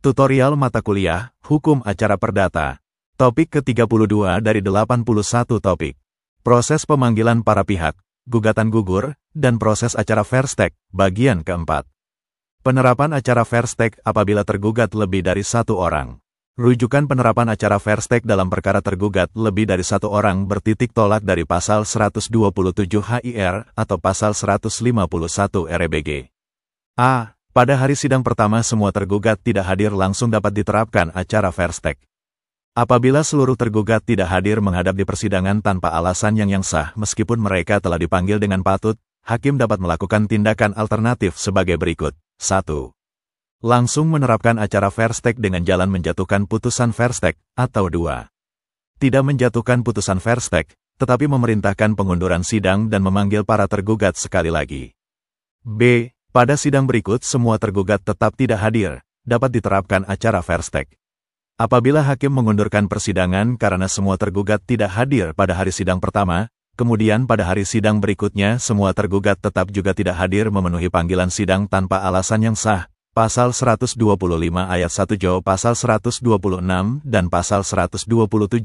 Tutorial mata kuliah, Hukum Acara Perdata. Topik ke-32 dari 81 topik. Proses pemanggilan para pihak, gugatan gugur, dan proses acara Verstek, bagian keempat. Penerapan acara Verstek apabila tergugat lebih dari satu orang. Rujukan penerapan acara Verstek dalam perkara tergugat lebih dari satu orang bertitik tolak dari pasal 127 HIR atau pasal 151 RBG. A. Pada hari sidang pertama semua tergugat tidak hadir langsung dapat diterapkan acara Verstek. Apabila seluruh tergugat tidak hadir menghadap di persidangan tanpa alasan yang sah meskipun mereka telah dipanggil dengan patut, hakim dapat melakukan tindakan alternatif sebagai berikut. 1. Langsung menerapkan acara Verstek dengan jalan menjatuhkan putusan Verstek, atau 2. Tidak menjatuhkan putusan Verstek, tetapi memerintahkan pengunduran sidang dan memanggil para tergugat sekali lagi. B. Pada sidang berikut semua tergugat tetap tidak hadir, dapat diterapkan acara Verstek. Apabila hakim mengundurkan persidangan karena semua tergugat tidak hadir pada hari sidang pertama, kemudian pada hari sidang berikutnya semua tergugat tetap juga tidak hadir memenuhi panggilan sidang tanpa alasan yang sah, Pasal 125 ayat 1 Jo Pasal 126 dan Pasal 127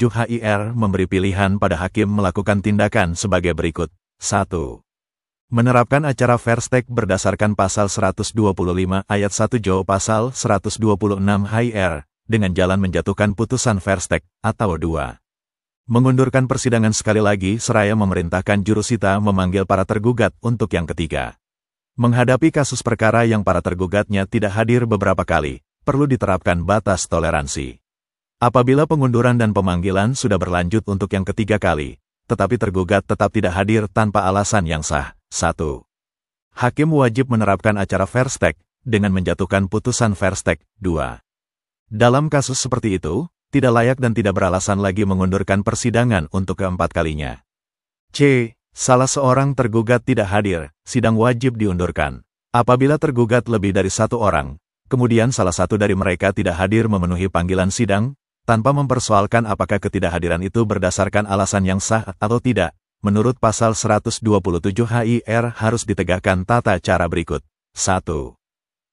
HIR memberi pilihan pada hakim melakukan tindakan sebagai berikut. 1. Menerapkan acara Verstek berdasarkan Pasal 125 ayat 1 Jo Pasal 126 HIR dengan jalan menjatuhkan putusan Verstek, atau 2. Mengundurkan persidangan sekali lagi seraya memerintahkan jurusita memanggil para tergugat untuk yang ketiga. Menghadapi kasus perkara yang para tergugatnya tidak hadir beberapa kali, perlu diterapkan batas toleransi. Apabila pengunduran dan pemanggilan sudah berlanjut untuk yang ketiga kali, tetapi tergugat tetap tidak hadir tanpa alasan yang sah. 1. Hakim wajib menerapkan acara Verstek dengan menjatuhkan putusan Verstek. 2. Dalam kasus seperti itu, tidak layak dan tidak beralasan lagi mengundurkan persidangan untuk keempat kalinya. C. Salah seorang tergugat tidak hadir, sidang wajib diundurkan. Apabila tergugat lebih dari satu orang, kemudian salah satu dari mereka tidak hadir memenuhi panggilan sidang, tanpa mempersoalkan apakah ketidakhadiran itu berdasarkan alasan yang sah atau tidak, menurut Pasal 127 HIR harus ditegakkan tata cara berikut. 1.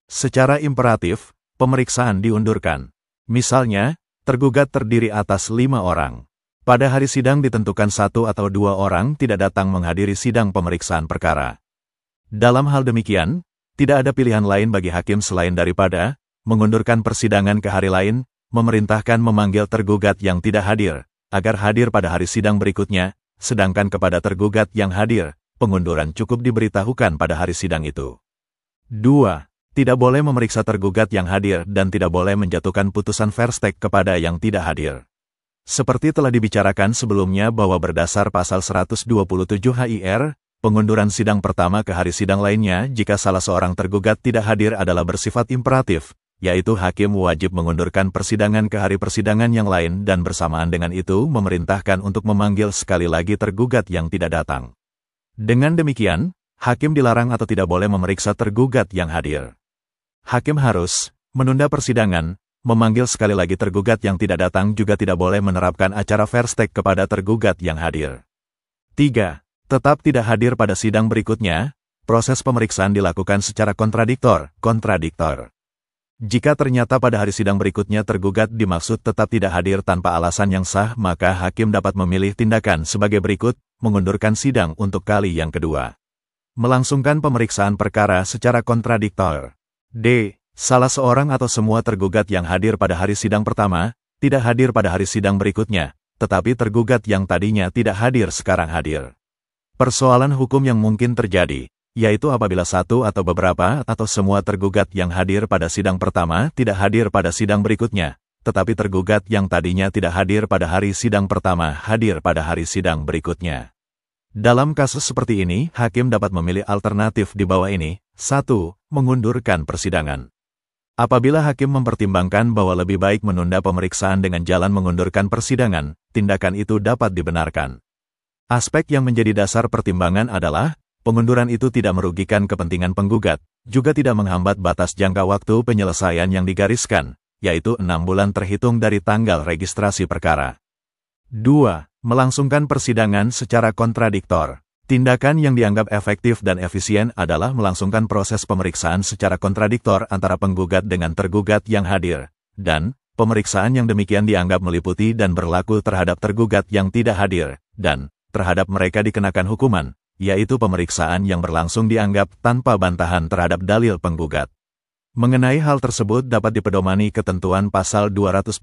Secara imperatif, pemeriksaan diundurkan. Misalnya, tergugat terdiri atas 5 orang. Pada hari sidang ditentukan 1 atau 2 orang tidak datang menghadiri sidang pemeriksaan perkara. Dalam hal demikian, tidak ada pilihan lain bagi hakim selain daripada mengundurkan persidangan ke hari lain, memerintahkan memanggil tergugat yang tidak hadir, agar hadir pada hari sidang berikutnya, sedangkan kepada tergugat yang hadir, pengunduran cukup diberitahukan pada hari sidang itu. 2. Tidak boleh memeriksa tergugat yang hadir dan tidak boleh menjatuhkan putusan Verstek kepada yang tidak hadir. Seperti telah dibicarakan sebelumnya bahwa berdasar Pasal 127 HIR, pengunduran sidang pertama ke hari sidang lainnya jika salah seorang tergugat tidak hadir adalah bersifat imperatif, yaitu hakim wajib mengundurkan persidangan ke hari persidangan yang lain dan bersamaan dengan itu memerintahkan untuk memanggil sekali lagi tergugat yang tidak datang. Dengan demikian, hakim dilarang atau tidak boleh memeriksa tergugat yang hadir. Hakim harus menunda persidangan, memanggil sekali lagi tergugat yang tidak datang juga tidak boleh menerapkan acara Verstek kepada tergugat yang hadir. 3. Tetap tidak hadir pada sidang berikutnya, proses pemeriksaan dilakukan secara kontradiktor. Jika ternyata pada hari sidang berikutnya tergugat dimaksud tetap tidak hadir tanpa alasan yang sah, maka hakim dapat memilih tindakan sebagai berikut, mengundurkan sidang untuk kali yang kedua. Melangsungkan pemeriksaan perkara secara kontradiktor. D. Salah seorang atau semua tergugat yang hadir pada hari sidang pertama, tidak hadir pada hari sidang berikutnya, tetapi tergugat yang tadinya tidak hadir sekarang hadir. Persoalan hukum yang mungkin terjadi, yaitu apabila satu atau beberapa atau semua tergugat yang hadir pada sidang pertama tidak hadir pada sidang berikutnya, tetapi tergugat yang tadinya tidak hadir pada hari sidang pertama hadir pada hari sidang berikutnya. Dalam kasus seperti ini, hakim dapat memilih alternatif di bawah ini. 1. Mengundurkan persidangan. Apabila hakim mempertimbangkan bahwa lebih baik menunda pemeriksaan dengan jalan mengundurkan persidangan, tindakan itu dapat dibenarkan. Aspek yang menjadi dasar pertimbangan adalah, pengunduran itu tidak merugikan kepentingan penggugat, juga tidak menghambat batas jangka waktu penyelesaian yang digariskan, yaitu 6 bulan terhitung dari tanggal registrasi perkara. 2. Melangsungkan persidangan secara kontradiktor. Tindakan yang dianggap efektif dan efisien adalah melangsungkan proses pemeriksaan secara kontradiktor antara penggugat dengan tergugat yang hadir, dan pemeriksaan yang demikian dianggap meliputi dan berlaku terhadap tergugat yang tidak hadir, dan terhadap mereka dikenakan hukuman, yaitu pemeriksaan yang berlangsung dianggap tanpa bantahan terhadap dalil penggugat. Mengenai hal tersebut dapat dipedomani ketentuan pasal 212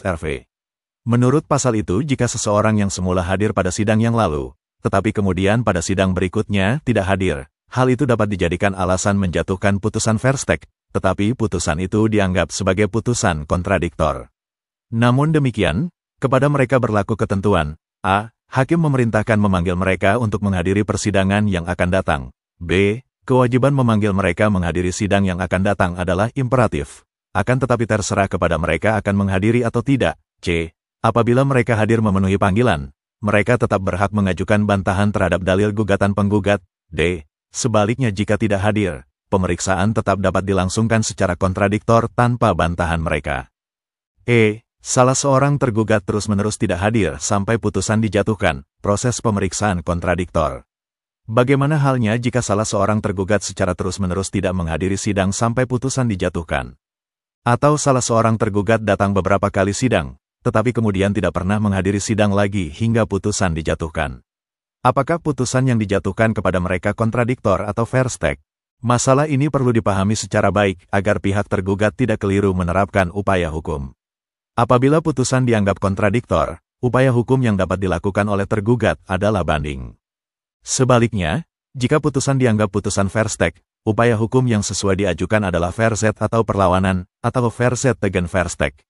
RV. Menurut pasal itu, jika seseorang yang semula hadir pada sidang yang lalu, tetapi kemudian pada sidang berikutnya tidak hadir, hal itu dapat dijadikan alasan menjatuhkan putusan verstek, tetapi putusan itu dianggap sebagai putusan kontradiktor. Namun demikian, kepada mereka berlaku ketentuan, a. Hakim memerintahkan memanggil mereka untuk menghadiri persidangan yang akan datang. B. Kewajiban memanggil mereka menghadiri sidang yang akan datang adalah imperatif. Akan tetapi terserah kepada mereka akan menghadiri atau tidak. C. Apabila mereka hadir memenuhi panggilan, mereka tetap berhak mengajukan bantahan terhadap dalil gugatan penggugat. D. Sebaliknya jika tidak hadir, pemeriksaan tetap dapat dilangsungkan secara kontradiktor tanpa bantahan mereka. E. Salah seorang tergugat terus-menerus tidak hadir sampai putusan dijatuhkan, proses pemeriksaan kontradiktor. Bagaimana halnya jika salah seorang tergugat secara terus-menerus tidak menghadiri sidang sampai putusan dijatuhkan? Atau salah seorang tergugat datang beberapa kali sidang, tetapi kemudian tidak pernah menghadiri sidang lagi hingga putusan dijatuhkan. Apakah putusan yang dijatuhkan kepada mereka kontradiktor atau verstek? Masalah ini perlu dipahami secara baik agar pihak tergugat tidak keliru menerapkan upaya hukum. Apabila putusan dianggap kontradiktor, upaya hukum yang dapat dilakukan oleh tergugat adalah banding. Sebaliknya, jika putusan dianggap putusan verstek, upaya hukum yang sesuai diajukan adalah verzet atau perlawanan, atau verzet tegen verstek.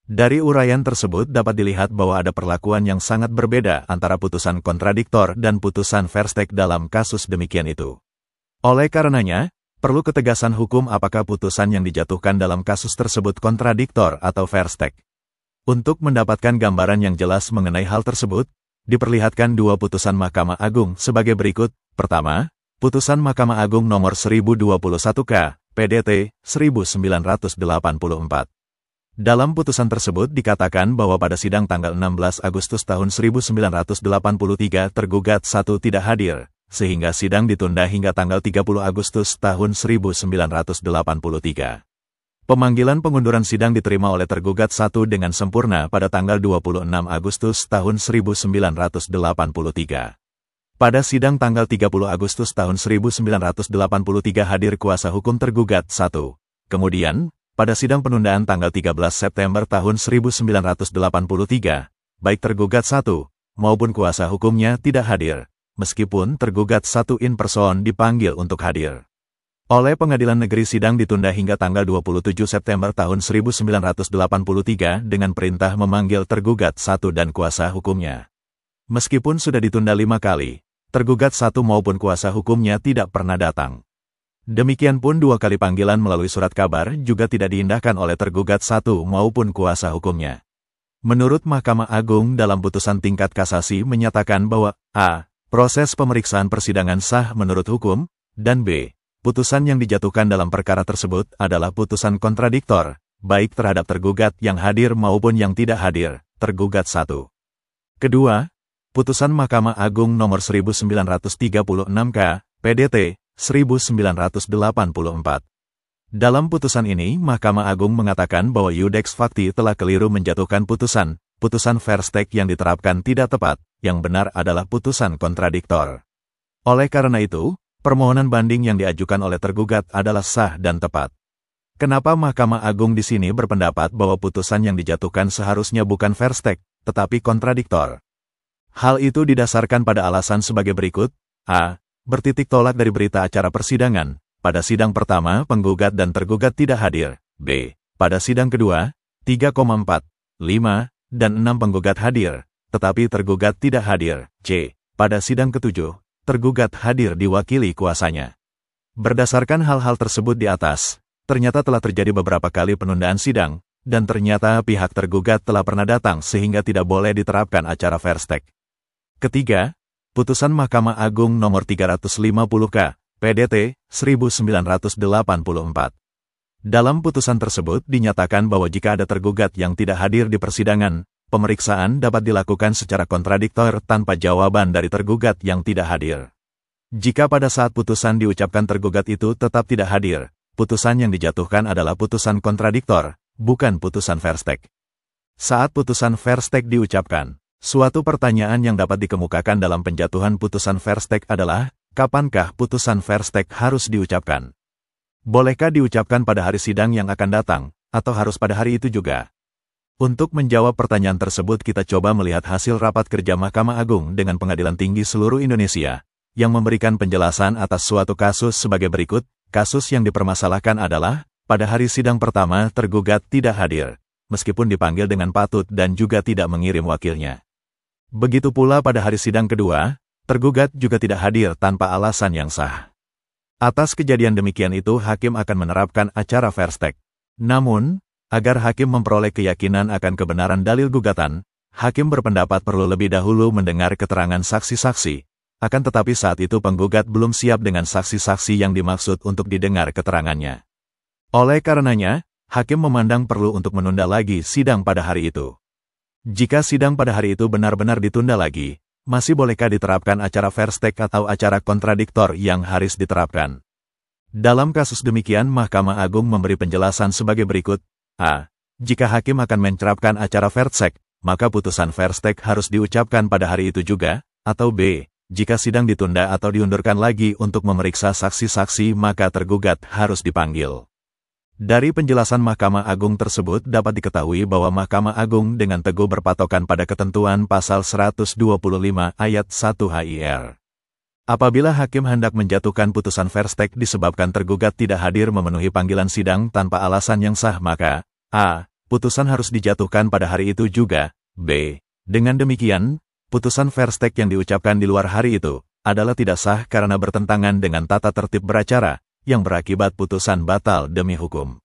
Dari uraian tersebut dapat dilihat bahwa ada perlakuan yang sangat berbeda antara putusan kontradiktor dan putusan verstek dalam kasus demikian itu. Oleh karenanya, perlu ketegasan hukum apakah putusan yang dijatuhkan dalam kasus tersebut kontradiktor atau verstek. Untuk mendapatkan gambaran yang jelas mengenai hal tersebut, diperlihatkan dua putusan Mahkamah Agung sebagai berikut. Pertama, Putusan Mahkamah Agung Nomor 1021-K, PDT, 1984. Dalam putusan tersebut dikatakan bahwa pada sidang tanggal 16 Agustus tahun 1983 tergugat 1 tidak hadir, sehingga sidang ditunda hingga tanggal 30 Agustus tahun 1983. Pemanggilan pengunduran sidang diterima oleh tergugat 1 dengan sempurna pada tanggal 26 Agustus tahun 1983. Pada sidang tanggal 30 Agustus tahun 1983 hadir kuasa hukum tergugat 1. Kemudian, pada sidang penundaan tanggal 13 September tahun 1983, baik tergugat 1 maupun kuasa hukumnya tidak hadir, meskipun tergugat 1 in person dipanggil untuk hadir. Oleh Pengadilan Negeri sidang ditunda hingga tanggal 27 September tahun 1983 dengan perintah memanggil tergugat 1 dan kuasa hukumnya. Meskipun sudah ditunda 5 kali, tergugat 1 maupun kuasa hukumnya tidak pernah datang. Demikian pun 2 kali panggilan melalui surat kabar juga tidak diindahkan oleh tergugat 1 maupun kuasa hukumnya. Menurut Mahkamah Agung dalam putusan tingkat kasasi menyatakan bahwa a. Proses pemeriksaan persidangan sah menurut hukum, dan b. Putusan yang dijatuhkan dalam perkara tersebut adalah putusan kontradiktor, baik terhadap tergugat yang hadir maupun yang tidak hadir, tergugat 1. Kedua, Putusan Mahkamah Agung Nomor 1936-K, PDT, 1984. Dalam putusan ini, Mahkamah Agung mengatakan bahwa Iudex Facti telah keliru menjatuhkan putusan verstek yang diterapkan tidak tepat, yang benar adalah putusan kontradiktor. Oleh karena itu, permohonan banding yang diajukan oleh tergugat adalah sah dan tepat. Kenapa Mahkamah Agung di sini berpendapat bahwa putusan yang dijatuhkan seharusnya bukan verstek, tetapi kontradiktor? Hal itu didasarkan pada alasan sebagai berikut. A. Bertitik tolak dari berita acara persidangan. Pada sidang pertama, penggugat dan tergugat tidak hadir. B. Pada sidang kedua, 3,4, 5, dan 6 penggugat hadir, tetapi tergugat tidak hadir. C. Pada sidang ketujuh, tergugat hadir diwakili kuasanya. Berdasarkan hal-hal tersebut di atas, ternyata telah terjadi beberapa kali penundaan sidang, dan ternyata pihak tergugat telah pernah datang sehingga tidak boleh diterapkan acara verstek. Ketiga, Putusan Mahkamah Agung Nomor 350-K, PDT, 1984. Dalam putusan tersebut dinyatakan bahwa jika ada tergugat yang tidak hadir di persidangan, pemeriksaan dapat dilakukan secara kontradiktor tanpa jawaban dari tergugat yang tidak hadir. Jika pada saat putusan diucapkan tergugat itu tetap tidak hadir, putusan yang dijatuhkan adalah putusan kontradiktor, bukan putusan Verstek. Saat putusan Verstek diucapkan, suatu pertanyaan yang dapat dikemukakan dalam penjatuhan putusan Verstek adalah, kapankah putusan Verstek harus diucapkan? Bolehkah diucapkan pada hari sidang yang akan datang, atau harus pada hari itu juga? Untuk menjawab pertanyaan tersebut kita coba melihat hasil rapat kerja Mahkamah Agung dengan Pengadilan Tinggi seluruh Indonesia, yang memberikan penjelasan atas suatu kasus sebagai berikut. Kasus yang dipermasalahkan adalah, pada hari sidang pertama tergugat tidak hadir, meskipun dipanggil dengan patut dan juga tidak mengirim wakilnya. Begitu pula pada hari sidang kedua, tergugat juga tidak hadir tanpa alasan yang sah. Atas kejadian demikian itu hakim akan menerapkan acara Verstek. Namun, agar hakim memperoleh keyakinan akan kebenaran dalil gugatan, hakim berpendapat perlu lebih dahulu mendengar keterangan saksi-saksi. Akan tetapi saat itu penggugat belum siap dengan saksi-saksi yang dimaksud untuk didengar keterangannya. Oleh karenanya, hakim memandang perlu untuk menunda lagi sidang pada hari itu. Jika sidang pada hari itu benar-benar ditunda lagi, masih bolehkah diterapkan acara Verstek atau acara kontradiktor yang harus diterapkan? Dalam kasus demikian, Mahkamah Agung memberi penjelasan sebagai berikut. A. Jika hakim akan menerapkan acara Verstek, maka putusan Verstek harus diucapkan pada hari itu juga, atau B. Jika sidang ditunda atau diundurkan lagi untuk memeriksa saksi-saksi, maka tergugat harus dipanggil. Dari penjelasan Mahkamah Agung tersebut dapat diketahui bahwa Mahkamah Agung dengan teguh berpatokan pada ketentuan pasal 125 ayat 1 HIR. Apabila hakim hendak menjatuhkan putusan Verstek disebabkan tergugat tidak hadir memenuhi panggilan sidang tanpa alasan yang sah, maka A. Putusan harus dijatuhkan pada hari itu juga. B. Dengan demikian, putusan Verstek yang diucapkan di luar hari itu adalah tidak sah karena bertentangan dengan tata tertib beracara, yang berakibat putusan batal demi hukum.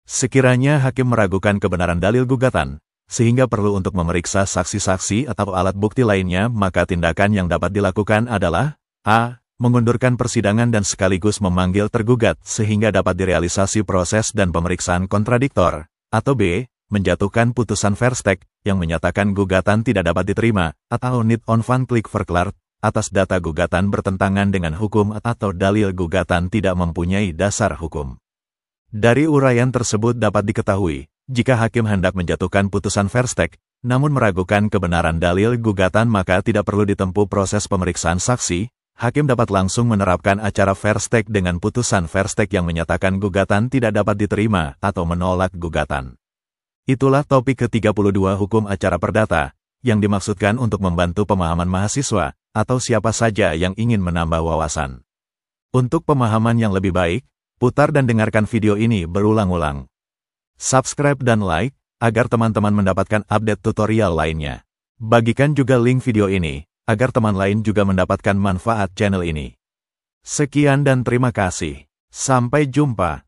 Sekiranya hakim meragukan kebenaran dalil gugatan, sehingga perlu untuk memeriksa saksi-saksi atau alat bukti lainnya, maka tindakan yang dapat dilakukan adalah A. Mengundurkan persidangan dan sekaligus memanggil tergugat sehingga dapat direalisasi proses dan pemeriksaan kontradiktor, atau B. Menjatuhkan putusan Verstek yang menyatakan gugatan tidak dapat diterima atau niet onafhankelijk verklaard atas data gugatan bertentangan dengan hukum atau dalil gugatan tidak mempunyai dasar hukum. Dari uraian tersebut dapat diketahui, jika hakim hendak menjatuhkan putusan Verstek, namun meragukan kebenaran dalil gugatan maka tidak perlu ditempuh proses pemeriksaan saksi, hakim dapat langsung menerapkan acara Verstek dengan putusan Verstek yang menyatakan gugatan tidak dapat diterima atau menolak gugatan. Itulah topik ke-32 Hukum Acara Perdata, yang dimaksudkan untuk membantu pemahaman mahasiswa, atau siapa saja yang ingin menambah wawasan. Untuk pemahaman yang lebih baik, putar dan dengarkan video ini berulang-ulang. Subscribe dan like, agar teman-teman mendapatkan update tutorial lainnya. Bagikan juga link video ini, agar teman lain juga mendapatkan manfaat channel ini. Sekian dan terima kasih. Sampai jumpa.